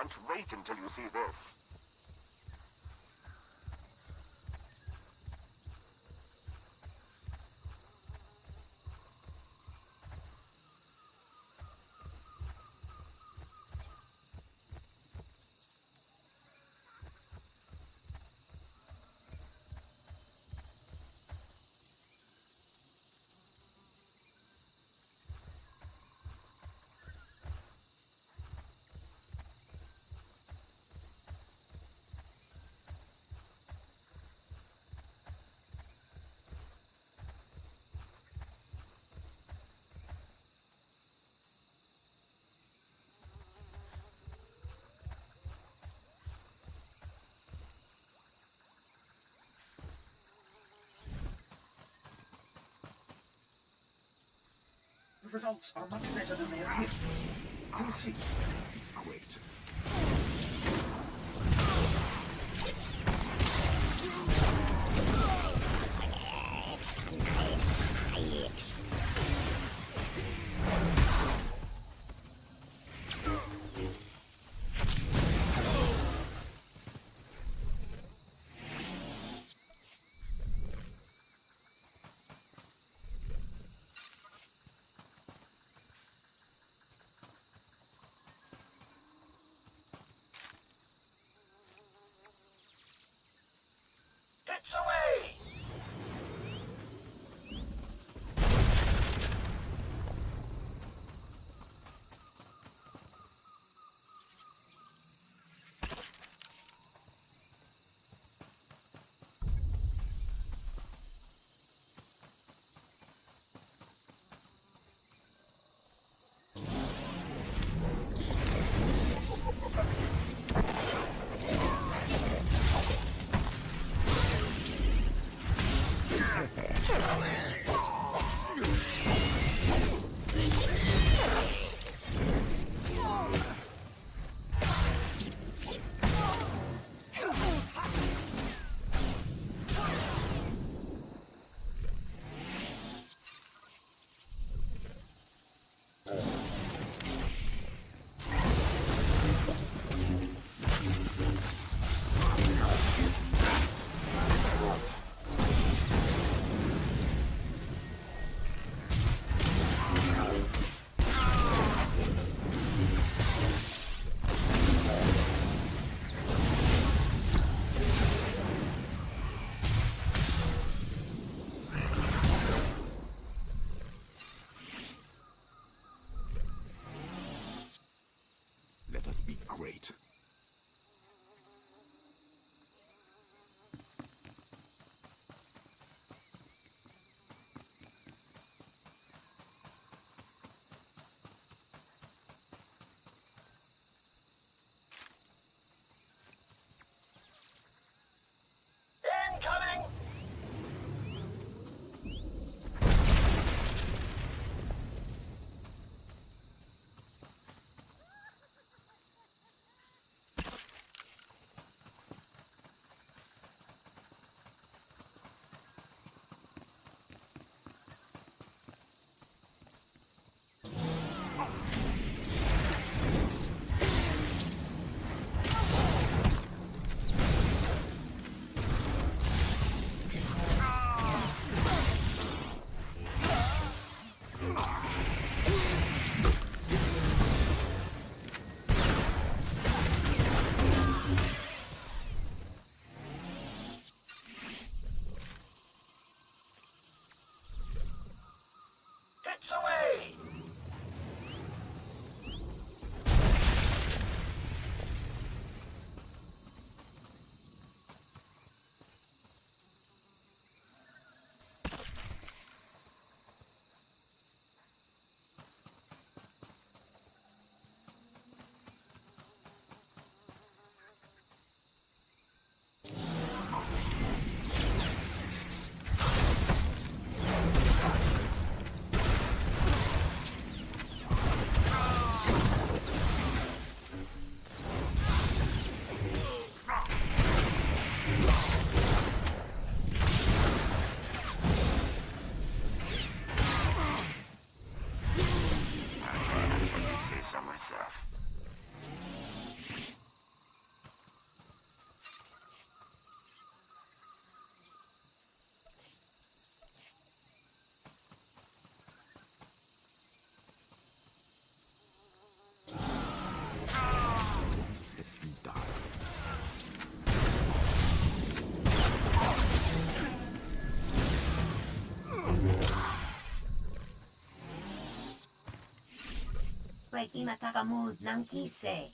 can't wait until you see this. The results are much better than they appear. You'll see. Great. Let us be great. Say so myself. kahit di matakamod ng kise.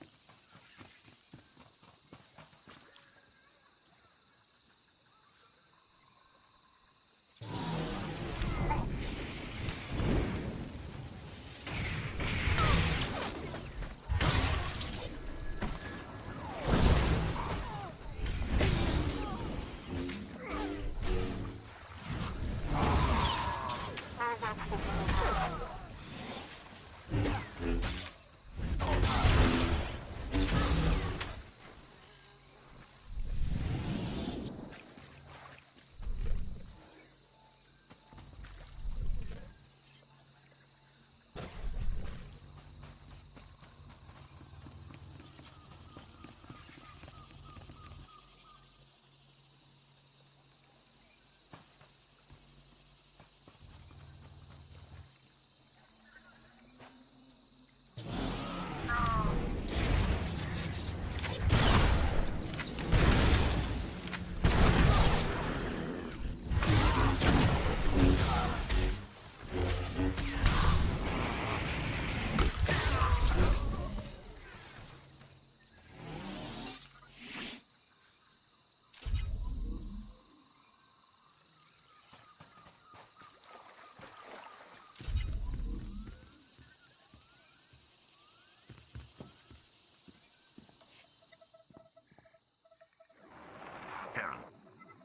Theron.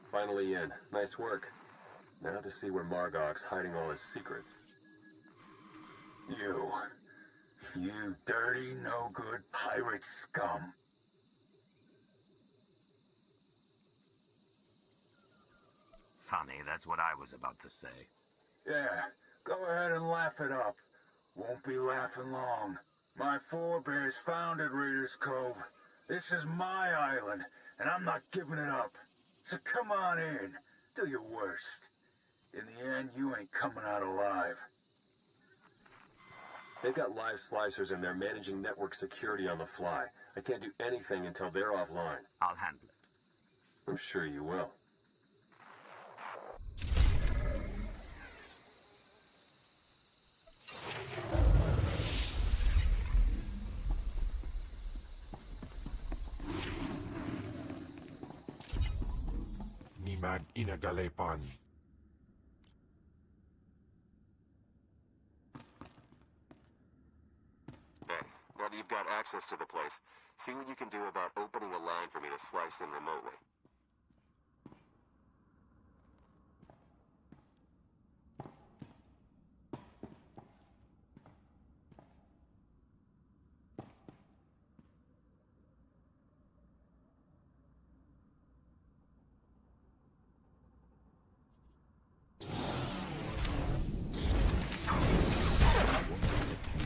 Finally in. Nice work. Now to see where Margok's hiding all his secrets. You dirty, no-good pirate scum. Funny, that's what I was about to say. Yeah, go ahead and laugh it up. Won't be laughing long. My forebears founded Raiders Cove. This is my island, and I'm not giving it up. So come on in. Do your worst. In the end, you ain't coming out alive. They've got live slicers and they're managing network security on the fly. I can't do anything until they're offline. I'll handle it. I'm sure you will. Nimag inagalepan. Hey, now that you've got access to the place, see what you can do about opening a line for me to slice in remotely.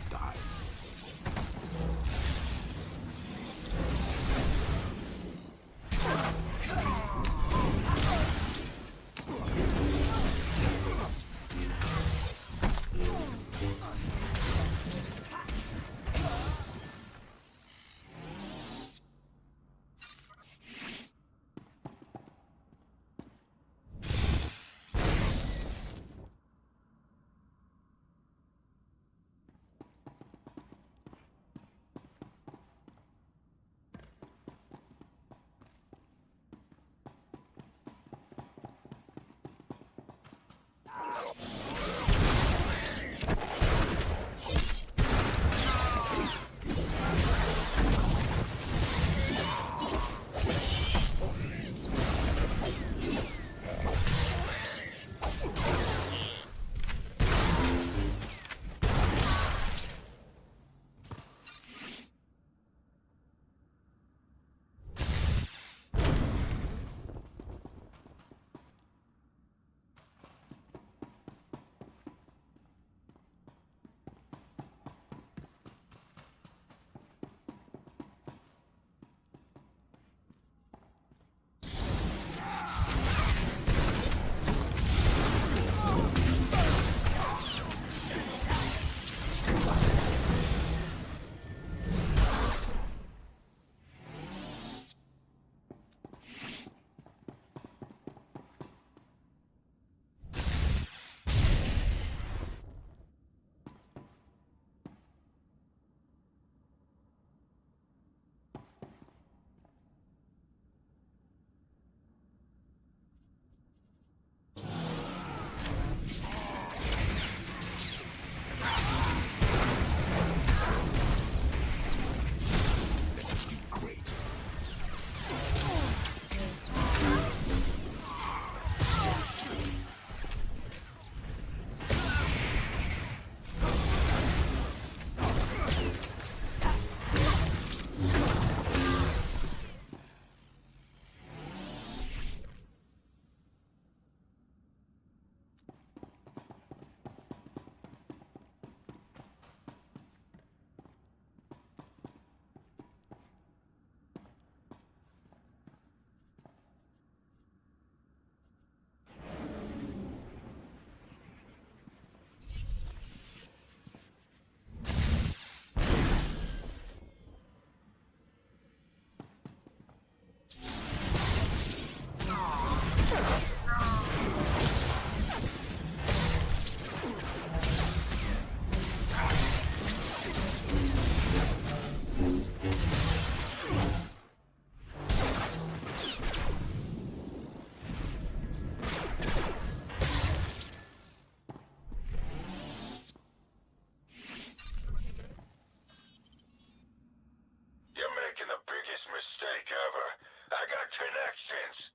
Die. Connections!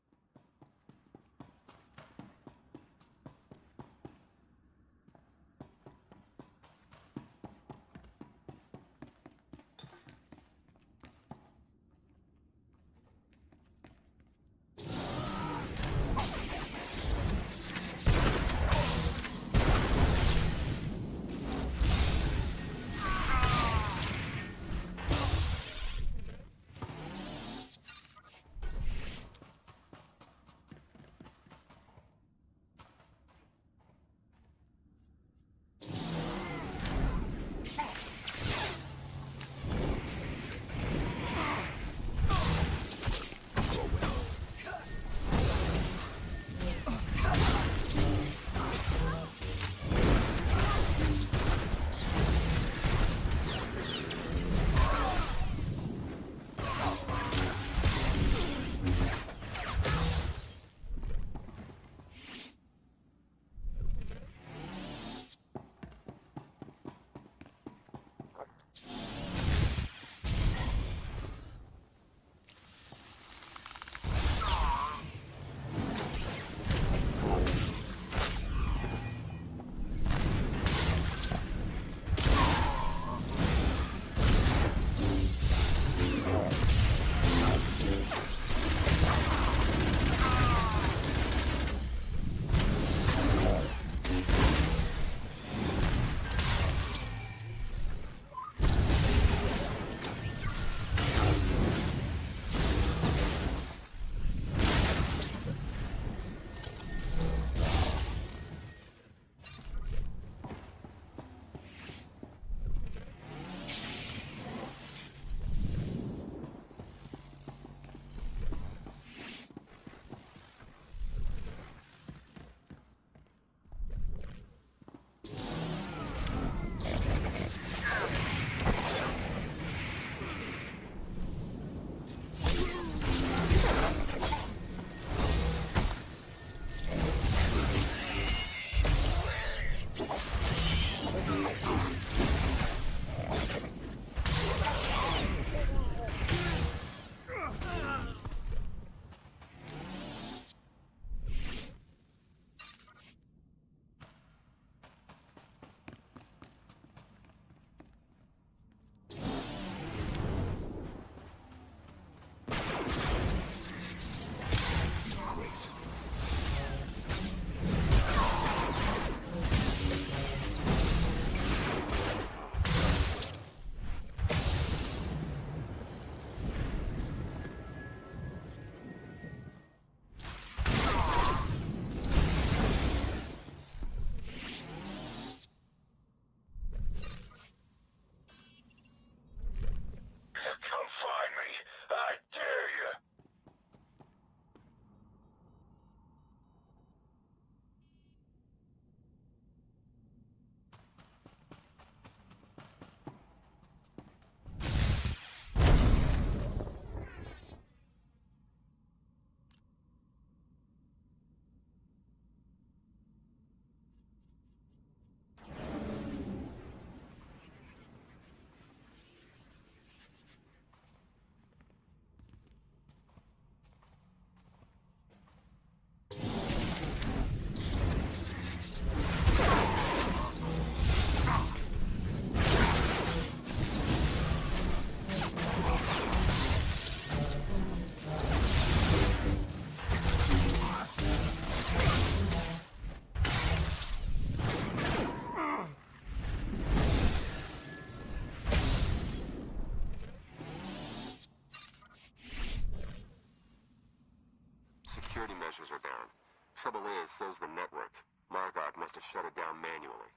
Security measures are down. Trouble is, so's the network. Margok must have shut it down manually.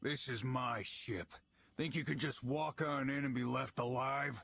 This is my ship. Think you could just walk on in and be left alive?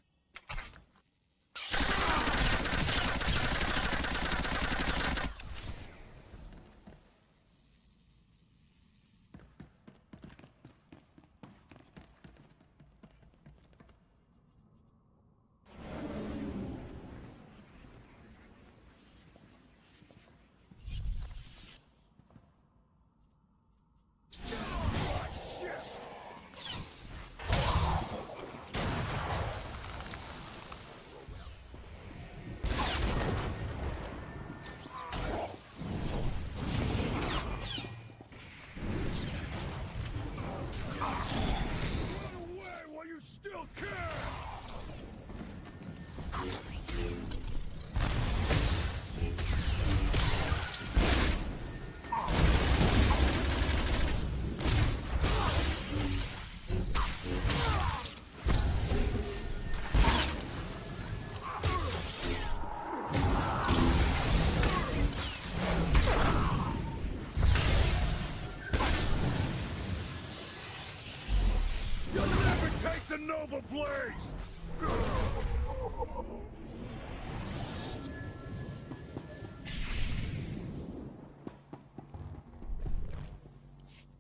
Nova Blaze!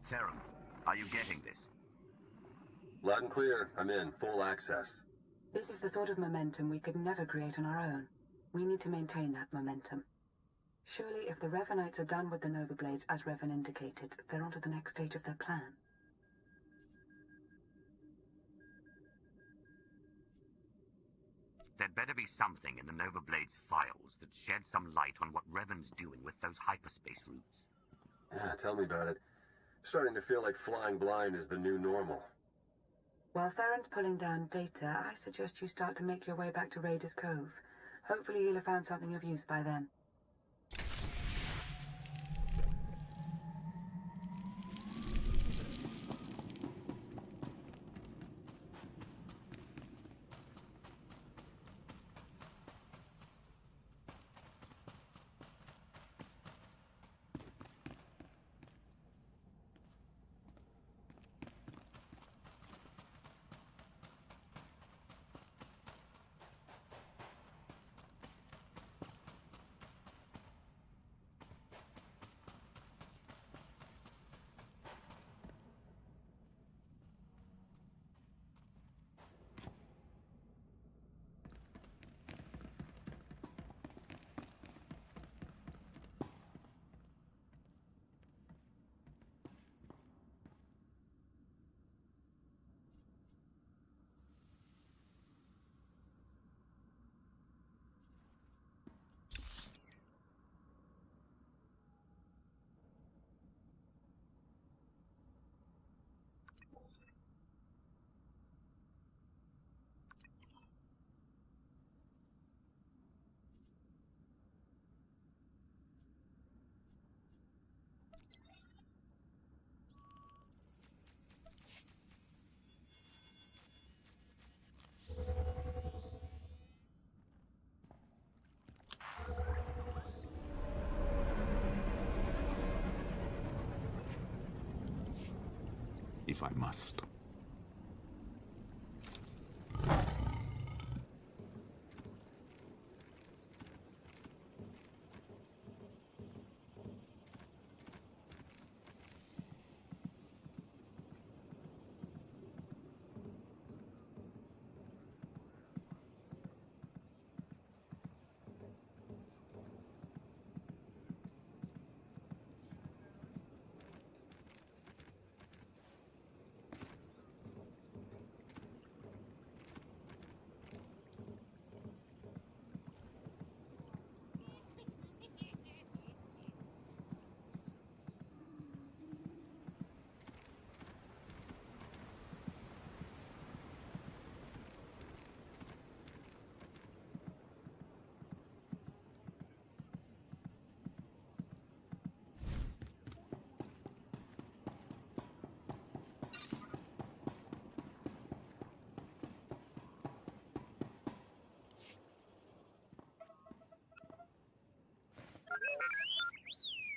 Theron, are you getting this? Loud and clear. I'm in. Full access. This is the sort of momentum we could never create on our own. We need to maintain that momentum. Surely if the Revanites are done with the Nova Blades, as Revan indicated, they're on to the next stage of their plan. There'd better be something in the Nova Blade's files that sheds some light on what Revan's doing with those hyperspace routes. Yeah, tell me about it. Starting to feel like flying blind is the new normal. While Theron's pulling down data, I suggest you start to make your way back to Raiders Cove. Hopefully you'll have found something of use by then. If I must.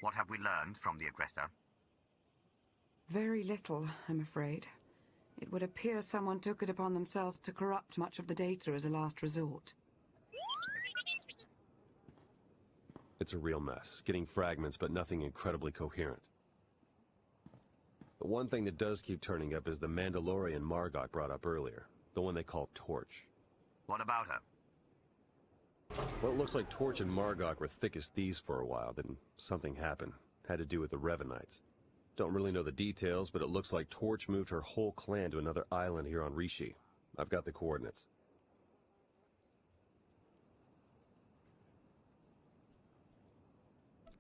What have we learned from the Aggressor? Very little, I'm afraid. It would appear someone took it upon themselves to corrupt much of the data as a last resort. It's a real mess, getting fragments but nothing incredibly coherent. The one thing that does keep turning up is the Mandalorian Margok brought up earlier, the one they call Torch. What about her? Well, it looks like Torch and Margok were thick as thieves for a while, then something happened. Had to do with the Revanites. Don't really know the details, but it looks like Torch moved her whole clan to another island here on Rishi. I've got the coordinates.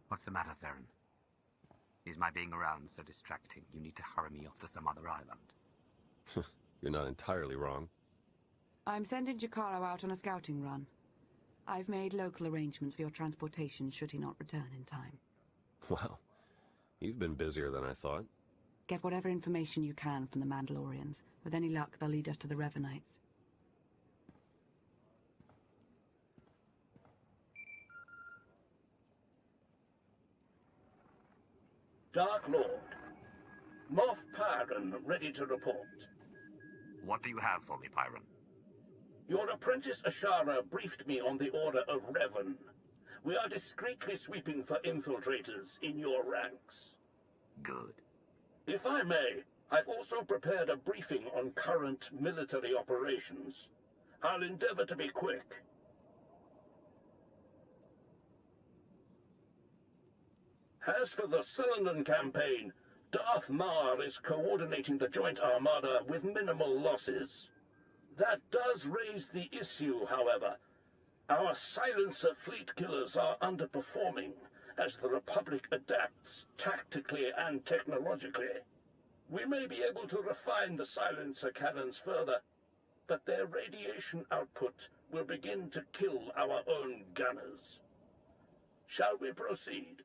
What's the matter, Theron? Is my being around so distracting? You need to hurry me off to some other island. You're not entirely wrong. I'm sending Jakaro out on a scouting run. I've made local arrangements for your transportation should he not return in time. Wow. You've been busier than I thought. Get whatever information you can from the Mandalorians. With any luck, they'll lead us to the Revanites. Dark Lord. Moff Pyron ready to report. What do you have for me, Pyron? Your apprentice Ashara briefed me on the order of Revan. We are discreetly sweeping for infiltrators in your ranks. Good. If I may, I've also prepared a briefing on current military operations. I'll endeavor to be quick. As for the Cylinder campaign, Darth Mar is coordinating the Joint Armada with minimal losses. That does raise the issue, however. Our silencer fleet killers are underperforming as the Republic adapts tactically and technologically. We may be able to refine the silencer cannons further, but their radiation output will begin to kill our own gunners. Shall we proceed?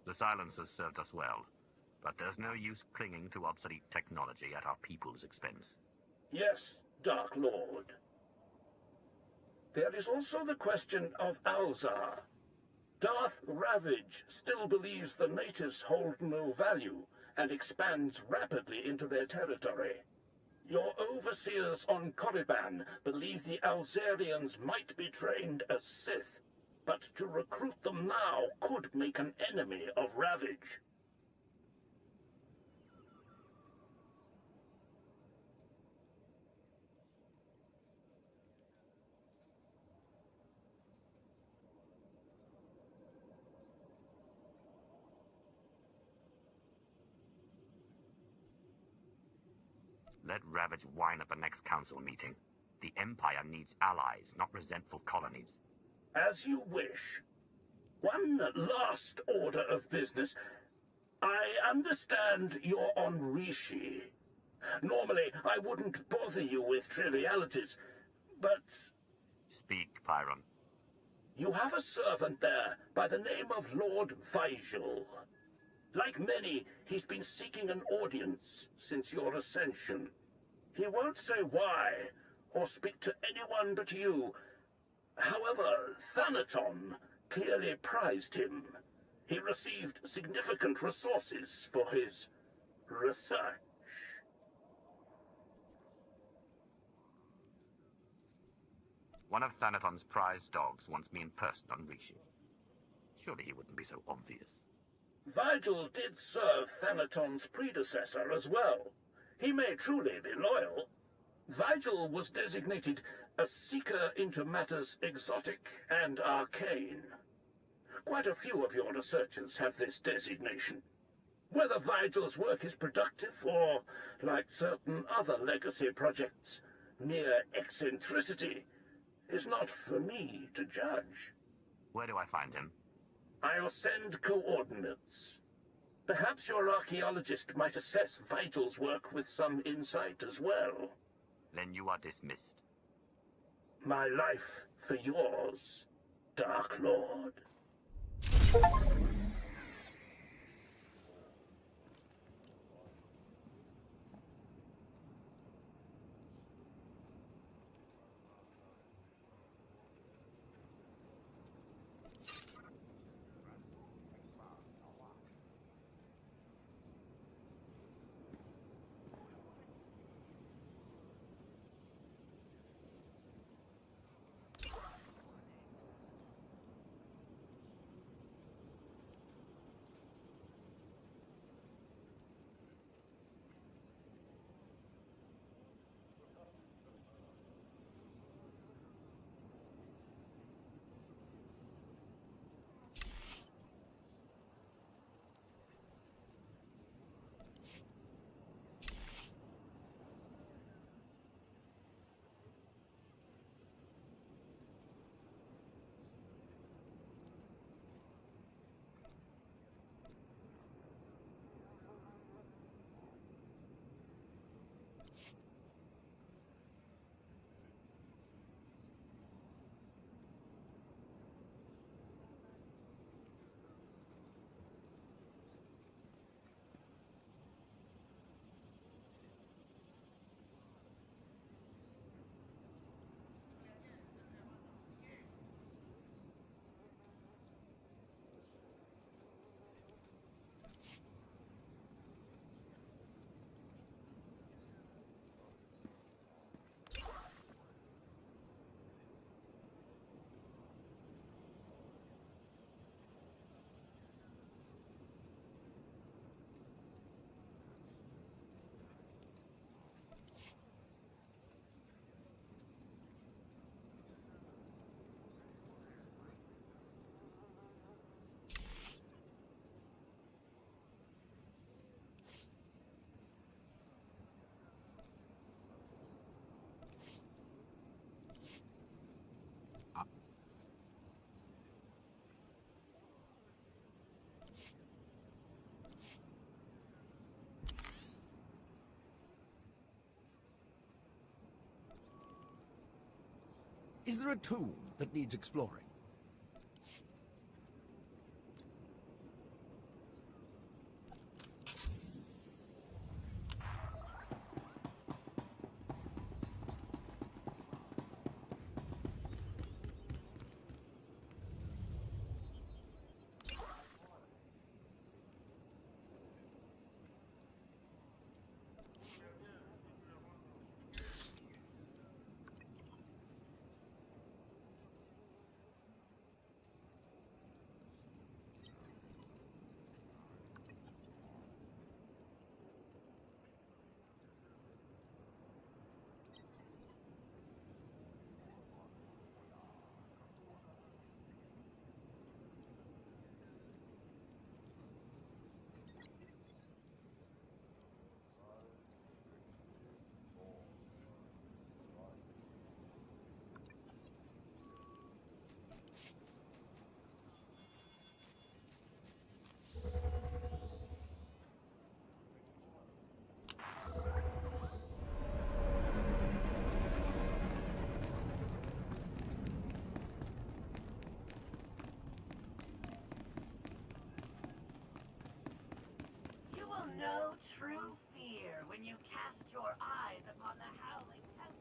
The silencers served us well, but there's no use clinging to obsolete technology at our people's expense. Yes, Dark Lord. There is also the question of Alzar. Darth Ravage still believes the natives hold no value and expands rapidly into their territory. Your overseers on Korriban believe the Alzarians might be trained as Sith, but to recruit them now could make an enemy of Ravage. Let Ravage whine at the next council meeting. The Empire needs allies, not resentful colonies. As you wish. One last order of business. I understand you're on Rishi. Normally, I wouldn't bother you with trivialities, but... Speak, Pyron. You have a servant there by the name of Lord Veijel. Like many, he's been seeking an audience since your ascension. He won't say why, or speak to anyone but you. However, Thanaton clearly prized him. He received significant resources for his research. One of Thanaton's prized dogs wants me in person on Rishi. Surely he wouldn't be so obvious. Veijel did serve Thanaton's predecessor as well. He may truly be loyal. Veijel was designated a seeker into matters exotic and arcane. Quite a few of your researchers have this designation. Whether Veigel's work is productive or, like certain other legacy projects, mere eccentricity, is not for me to judge. Where do I find him? I'll send coordinates. Perhaps your archaeologist might assess Veigel's work with some insight as well. Then you are dismissed. My life for yours, Dark Lord. Is there a tomb that needs exploring? You will know true fear when you cast your eyes upon the howling tempest.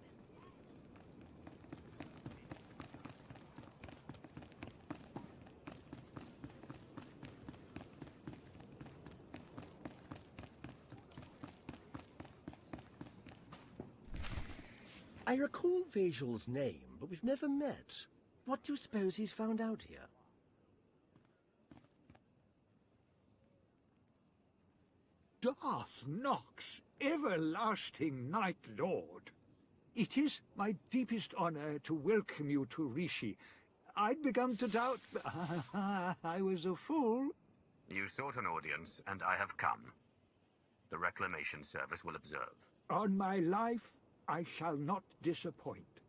I recall Veijel's name, but we've never met. What do you suppose he's found out here? Darth Nox, everlasting Night Lord. It is my deepest honor to welcome you to Rishi. I'd begun to doubt... I was a fool. You sought an audience, and I have come. The Reclamation Service will observe. On my life, I shall not disappoint.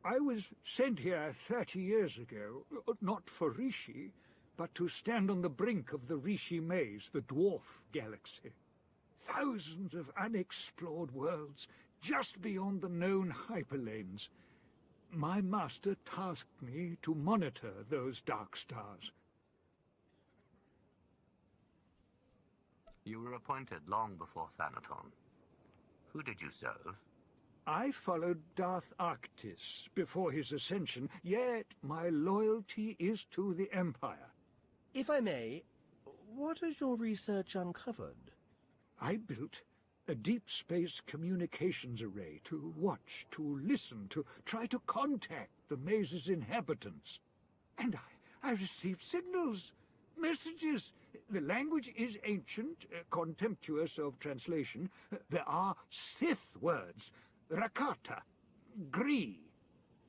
I was sent here 30 years ago, not for Rishi, but to stand on the brink of the Rishi Maze, the dwarf galaxy. Thousands of unexplored worlds just beyond the known hyperlanes. My master tasked me to monitor those dark stars. You were appointed long before Thanaton. Who did you serve? I followed Darth Arctis before his ascension, yet my loyalty is to the Empire. If I may, what has your research uncovered? I built a deep space communications array to watch, to listen, to try to contact the maze's inhabitants. And I received signals, messages. The language is ancient, contemptuous of translation. There are Sith words, Rakata, Gree.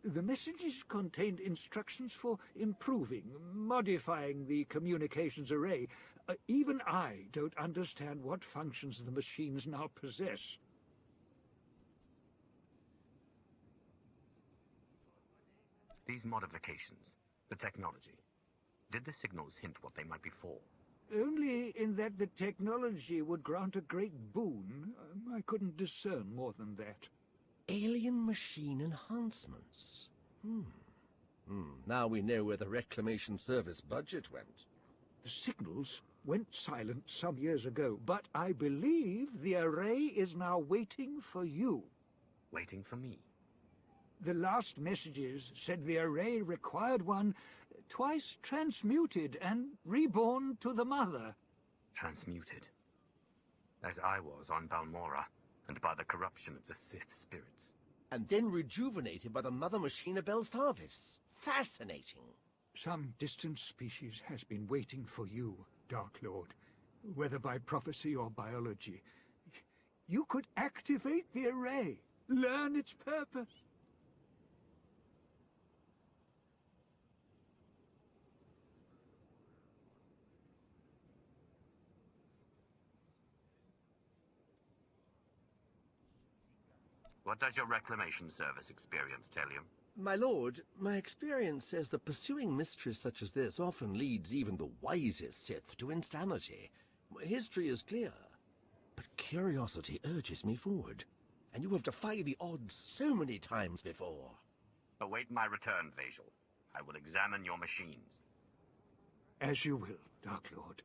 The messages contained instructions for improving, modifying the communications array. Even I don't understand what functions the machines now possess. These modifications, the technology, did the signals hint what they might be for? Only in that the technology would grant a great boon. I couldn't discern more than that. Alien machine enhancements. Now we know where the Reclamation Service budget went. The signals went silent some years ago, but I believe the array is now waiting for you. Waiting for me? The last messages said the array required one twice transmuted and reborn to the Mother. Transmuted? As I was on Balmora, and by the corruption of the Sith spirits. And then rejuvenated by the Mother Machina Belsavis. Fascinating. Some distant species has been waiting for you, Dark Lord, whether by prophecy or biology. You could activate the array, learn its purpose. What does your Reclamation Service experience tell you? My lord, my experience says that pursuing mysteries such as this often leads even the wisest Sith to insanity. History is clear, but curiosity urges me forward, and you have defied the odds so many times before. Await my return, Veijel. I will examine your machines. As you will, Dark Lord.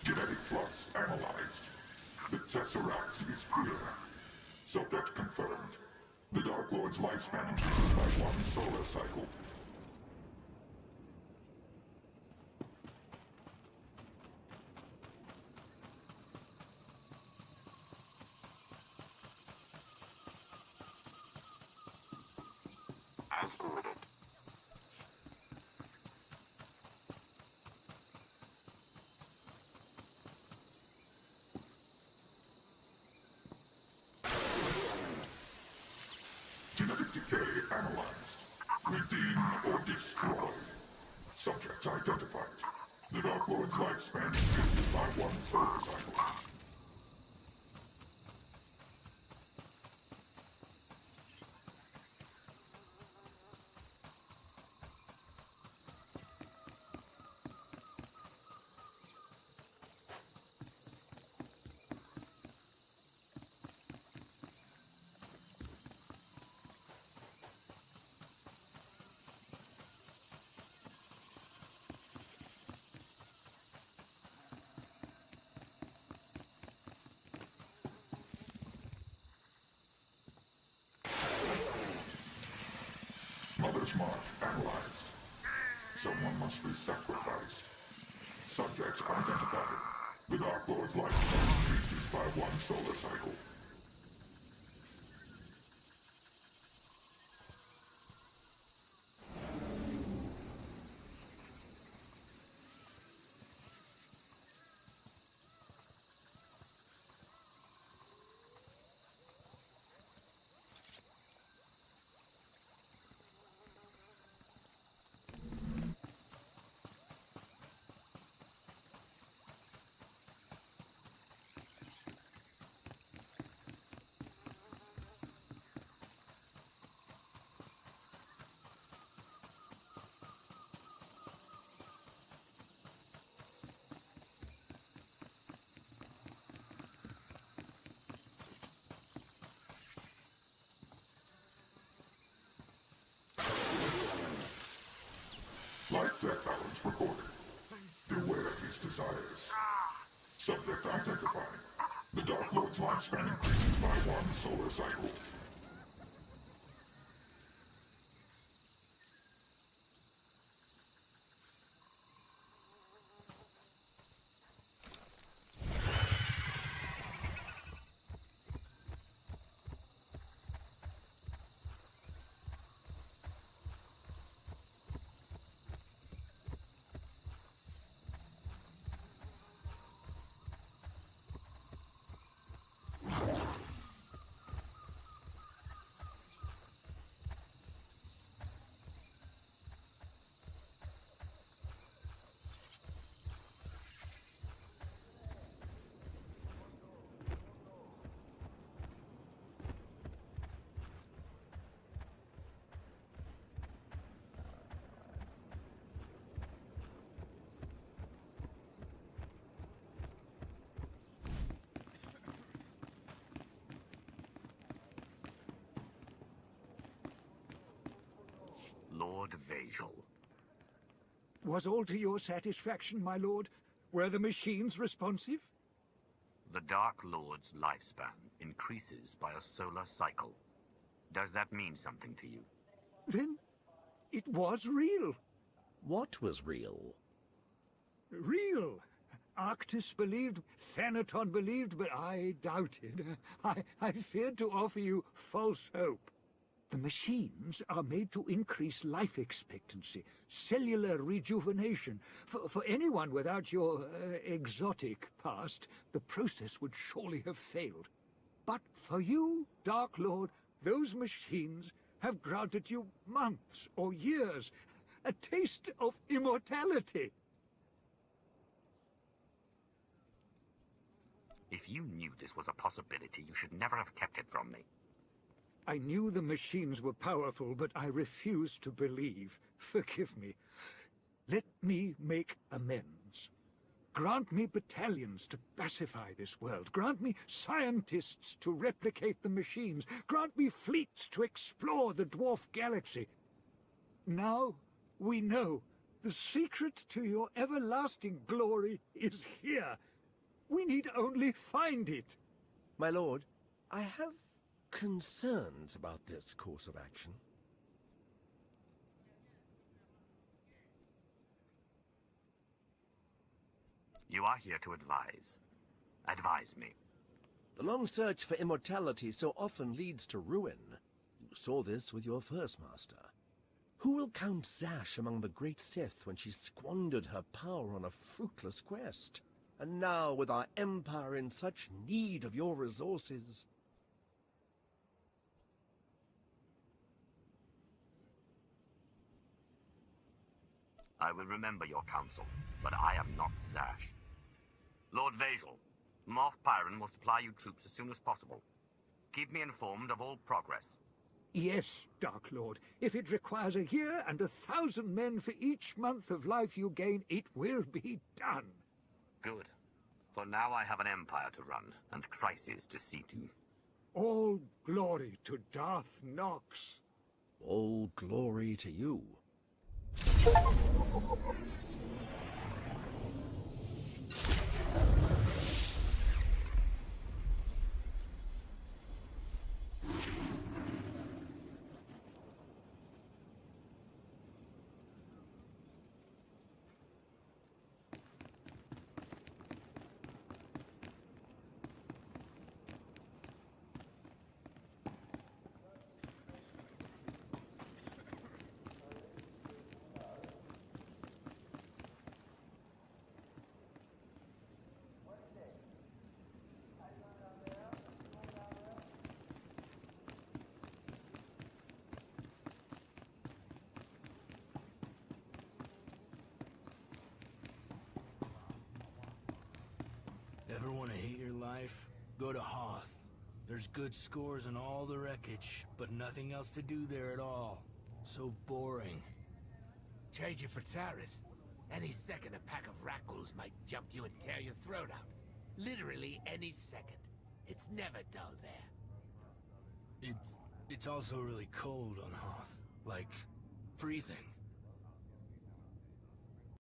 Genetic flux analyzed. The Tesseract is clear. Subject confirmed. The Dark Lord's lifespan increases by 1 solar cycle. As ordered. Genetic decay analyzed. Redeem or destroy. Subject identified. The Dark Lord's lifespan increases by 1 solar cycle. Purpose mark analyzed. Someone must be sacrificed. Subject identified. The Dark Lord's lifespan increases by 1 solar cycle. Life-death balance recorded. Beware his desires. Subject identified. The Dark Lord's lifespan increases by 1 solar cycle. Lord Veijel. Was all to your satisfaction, my lord? Were the machines responsive? The Dark Lord's lifespan increases by a solar cycle. Does that mean something to you? Then it was real. What was real? Real. Arctis believed, Thanaton believed, but I doubted. I feared to offer you false hope. The machines are made to increase life expectancy, cellular rejuvenation. For anyone without your exotic past, the process would surely have failed. But for you, Dark Lord, those machines have granted you months or years, a taste of immortality. If you knew this was a possibility, you should never have kept it from me. I knew the machines were powerful, but I refused to believe. Forgive me. Let me make amends. Grant me battalions to pacify this world. Grant me scientists to replicate the machines. Grant me fleets to explore the dwarf galaxy. Now we know the secret to your everlasting glory is here. We need only find it. My lord, I have concerns about this course of action. You are here to advise. Advise me. The long search for immortality so often leads to ruin. You saw this with your first master. Who will count Zash among the great Sith when she squandered her power on a fruitless quest? And now, with our empire in such need of your resources... I will remember your counsel, but I am not Zash. Lord Veijel, Moff Pyron will supply you troops as soon as possible. Keep me informed of all progress. Yes, Dark Lord. If it requires a year and 1,000 men for each month of life you gain, it will be done. Good. For now I have an empire to run, and crises to see to. All glory to Darth Nox. All glory to you. life, go to Hoth. There's good scores in all the wreckage, but nothing else to do there at all. So boring. Trade you for Taris. Any second a pack of Rackles might jump you and tear your throat out. Literally any second. It's never dull there. It's also really cold on Hoth. Like, freezing.